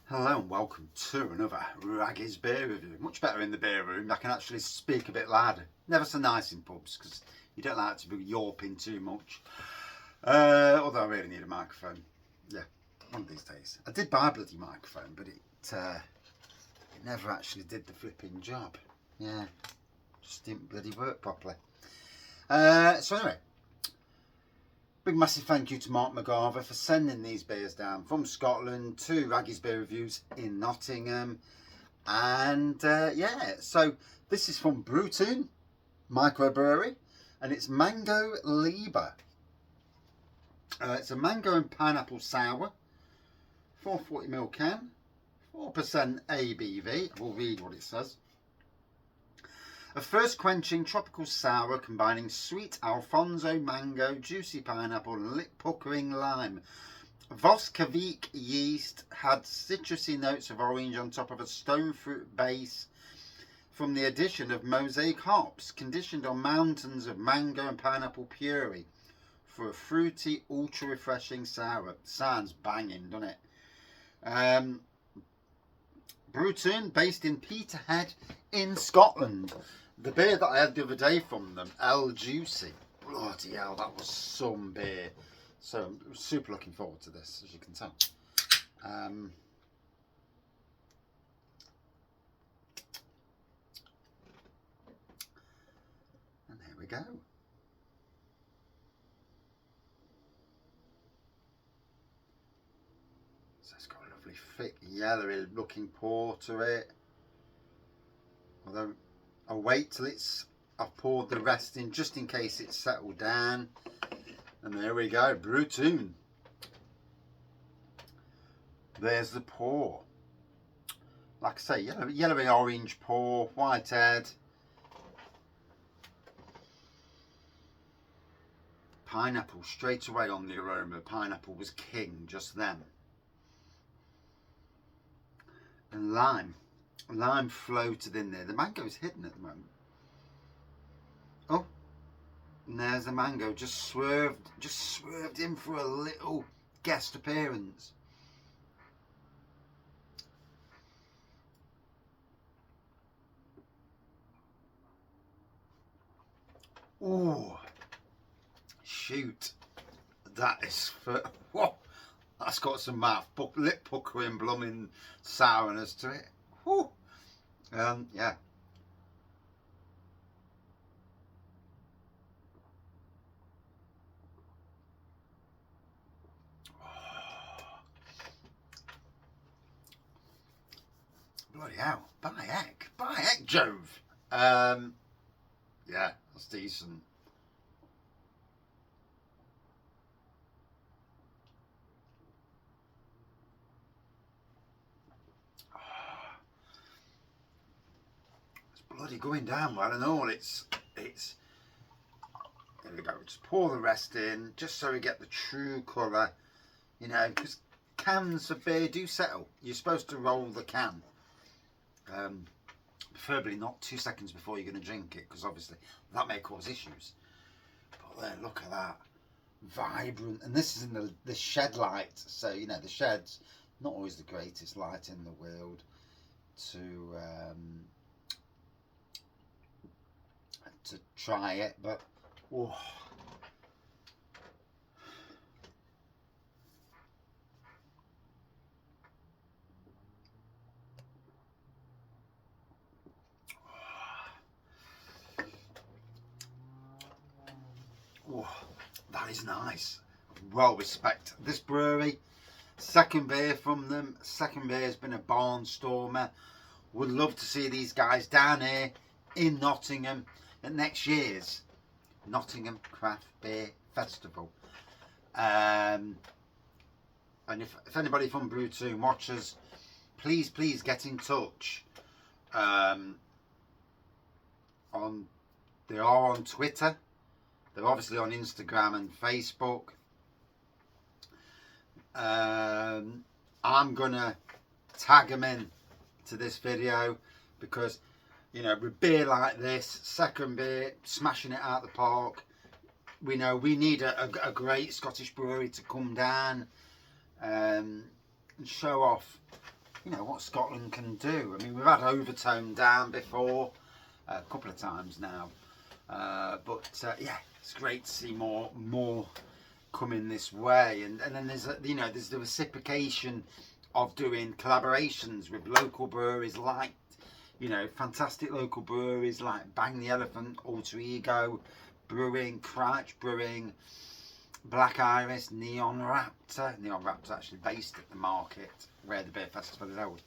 Hello and welcome to another Raggy's beer review. Much better in the beer room. I can actually speak a bit louder. Never so nice in pubs because you don't like to be yawping too much. Although I really need a microphone. Yeah, one of these days. I did buy a bloody microphone, but it never actually did the flipping job. Yeah, just didn't bloody work properly. So anyway, big massive thank you to Mark McGarver for sending these beers down from Scotland to Raggy's Beer Reviews in Nottingham. And yeah, so this is from Brewtoon Micro brewery, and it's Mango Libre. It's a mango and pineapple sour, 440ml can, 4% ABV. We'll read what it says. A first quenching tropical sour combining sweet Alfonso mango, juicy pineapple, and lip puckering lime. Voskavik yeast had citrusy notes of orange on top of a stone fruit base from the addition of mosaic hops, conditioned on mountains of mango and pineapple puree for a fruity, ultra refreshing sour. Sounds banging, doesn't it? Brewtoon, based in Peterhead in Scotland. The beer that I had the other day from them, El Juicy. Bloody hell, that was some beer. So I'm super looking forward to this, as you can tell. And here we go. So it's got a lovely thick yellowy looking pour to it. Although I'll wait till I've poured the rest in just in case it's settled down. And there we go, Brewtoon. There's the pour. Like I say, yellowy orange pour, white head. Pineapple straight away on the aroma. Pineapple was king just then. And lime. Lime floated in there. The mango's hidden at the moment. Oh, and there's the mango. Just swerved in for a little guest appearance. Oh, shoot! That is for whoa. That's got some lip puckering, blooming sourness to it. Whew. Yeah. Bloody hell. By heck, Jove. Yeah, that's decent. It's bloody going down well and all. It's there we go. Just pour the rest in, just so we get the true colour, you know, because cans of beer do settle. You're supposed to roll the can, preferably not 2 seconds before you're going to drink it, because obviously that may cause issues. But then look at that, vibrant, and this is in the shed light, so you know the shed's not always the greatest light in the world to try it, but oh. Oh, that is nice. Well respect this brewery. Second beer from them. Second beer has been a barnstormer. Would love to see these guys down here in Nottingham at next year's Nottingham Craft Beer Festival. And if anybody from Brewtoon watches, please get in touch. They are on Twitter. They're obviously on Instagram and Facebook. I'm gonna tag them in to this video because, you know, with beer like this, second beer, smashing it out the park, we know we need a great Scottish brewery to come down and show off you know, what Scotland can do. I mean, we've had Overtone down before, a couple of times now, but yeah, it's great to see more coming this way. And then there's there's the reciprocation of doing collaborations with local breweries like, fantastic local breweries like Bang the Elephant, Alter Ego Brewing, Crouch Brewing, Black Iris, Neon Raptor. Neon Raptor actually based at the market where the beer festival is held.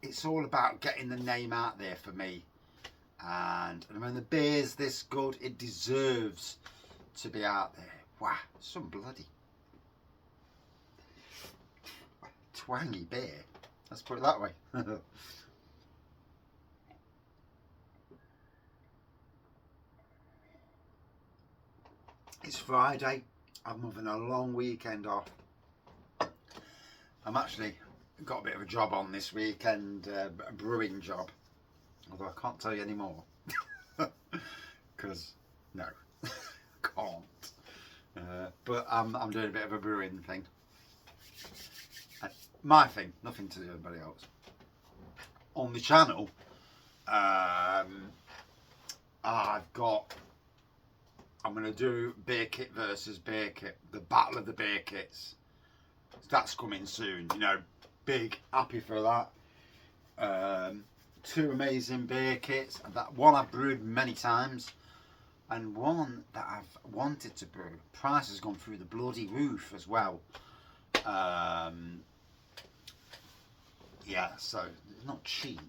It's all about getting the name out there for me. And when the beer's this good, it deserves to be out there. Wow, some bloody twangy beer. Let's put it that way. It's Friday. I'm having a long weekend off. I'm actually got a bit of a job on this weekend, a brewing job. Although I can't tell you any more. Because, no, can't. But I'm doing a bit of a brewing thing. My thing, nothing to do with anybody else. On the channel, I'm going to do beer kit versus beer kit, the battle of the beer kits. That's coming soon, big, happy for that. 2 amazing beer kits. That one I've brewed many times, and one that I've wanted to brew. Price has gone through the bloody roof as well. Yeah, so it's not cheap,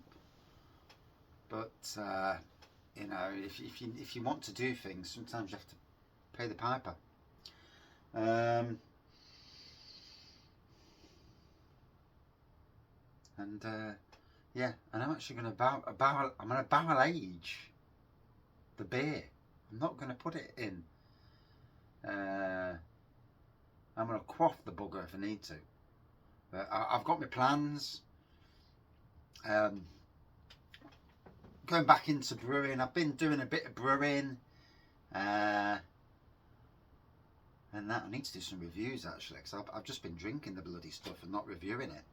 but if you want to do things, sometimes you have to pay the piper. Yeah, and I'm actually going to barrel age the beer. I'm not going to put it in. I'm going to quaff the bugger if I need to. But I've got my plans. Going back into brewing. I've been doing a bit of brewing. And that I need to do some reviews actually, because I've just been drinking the bloody stuff and not reviewing it.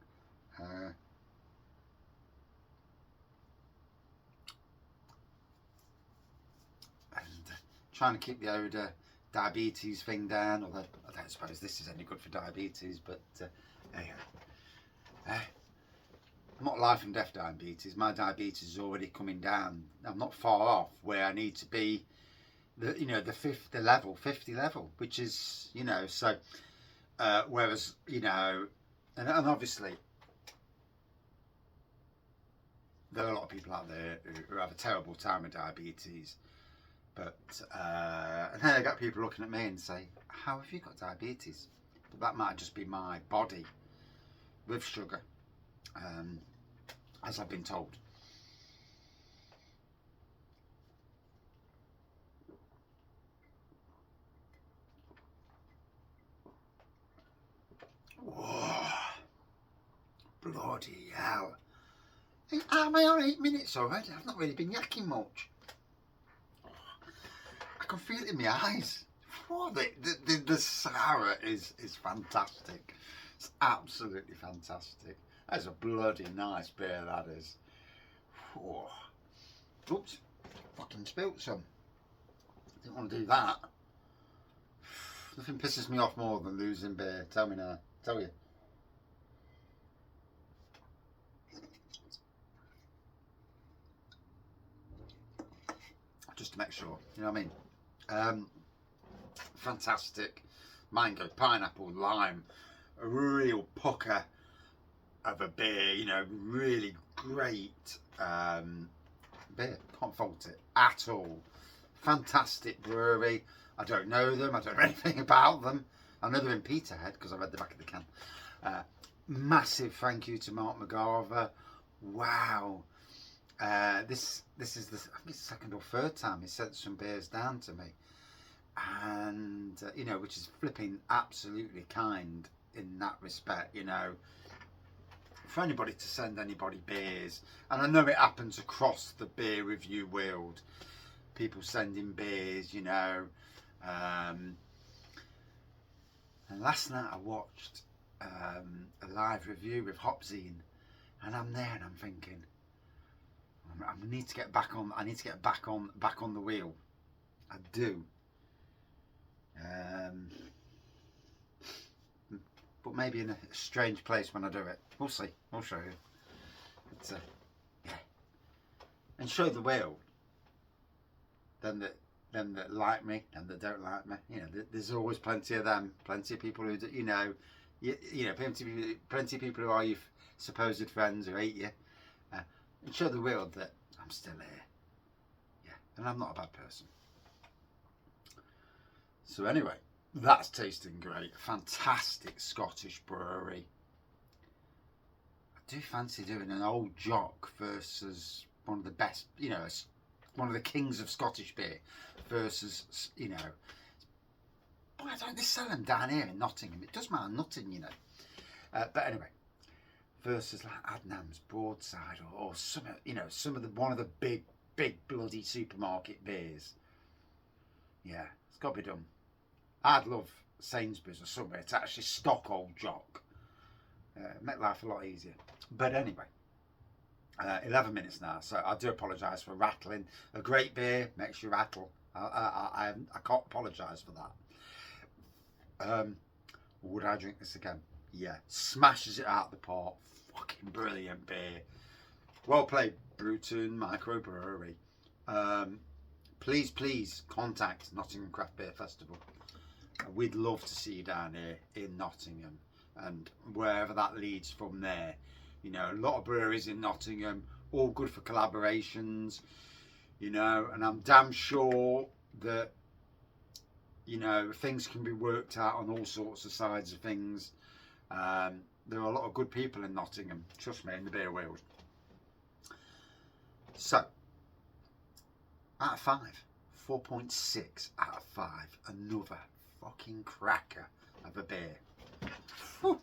Trying to keep the old diabetes thing down, although I don't suppose this is any good for diabetes, but I'm not life and death diabetes. My diabetes is already coming down. I'm not far off where I need to be, the 50 level, which is, so whereas, and obviously there are a lot of people out there who have a terrible time with diabetes. But and then I got people looking at me and say, how have you got diabetes? But that might just be my body with sugar, as I've been told. Whoa, bloody hell. Am I on 8 minutes already? I've not really been yakking much. I can feel it in my eyes. Oh, the sour is fantastic. It's absolutely fantastic. That's a bloody nice beer, that is. Oh. Oops, fucking spilt some. Didn't want to do that. Nothing pisses me off more than losing beer. Tell me now. Tell you. Just to make sure, you know what I mean? Fantastic. Mango, pineapple, lime. A real pucker of a beer, really great beer. Can't fault it at all. Fantastic brewery. I don't know them. I don't know anything about them. I know they're in Peterhead because I read the back of the can. Massive thank you to Mark McGarver. Wow. This is the, I think it's the second or third time he sent some beers down to me, and which is flipping absolutely kind in that respect. For anybody to send anybody beers, and I know it happens across the beer review world, people sending beers, and last night I watched a live review with Hopzine, and I'm there and I'm thinking, I need to get back on. I need to get back on the wheel. I do. But maybe in a strange place when I do it. We'll see. I'll show you. It's yeah, and show the world. Them that like me and that don't like me. You know, there's always plenty of them. Plenty of people who do, you know, plenty of people who are your supposed friends who hate you. And show the world that I'm still here. Yeah, and I'm not a bad person. So anyway, that's tasting great. Fantastic Scottish brewery. I do fancy doing an old jock versus one of the best, you know, one of the kings of Scottish beer versus, you know, why don't they sell them down here in Nottingham? It does matter nothing, you know. But anyway, versus like Adnam's Broadside or some, you know, one of the big bloody supermarket beers. Yeah, it's got to be done. I'd love Sainsbury's or somewhere to actually stock old jock. Make life a lot easier. But anyway, 11 minutes now, so I do apologise for rattling. A great beer makes you rattle. I can't apologise for that. Would I drink this again? Yeah, smashes it out of the park. Fucking brilliant beer. Well played, Brewtoon Micro Brewery. Please contact Nottingham Craft Beer Festival. We'd love to see you down here in Nottingham and wherever that leads from there. You know, a lot of breweries in Nottingham, all good for collaborations, you know, and I'm damn sure that, you know, things can be worked out on all sorts of sides of things. There are a lot of good people in Nottingham, trust me, in the beer world. So, out of 5, 4.6 out of 5, another fucking cracker of a beer. Whew.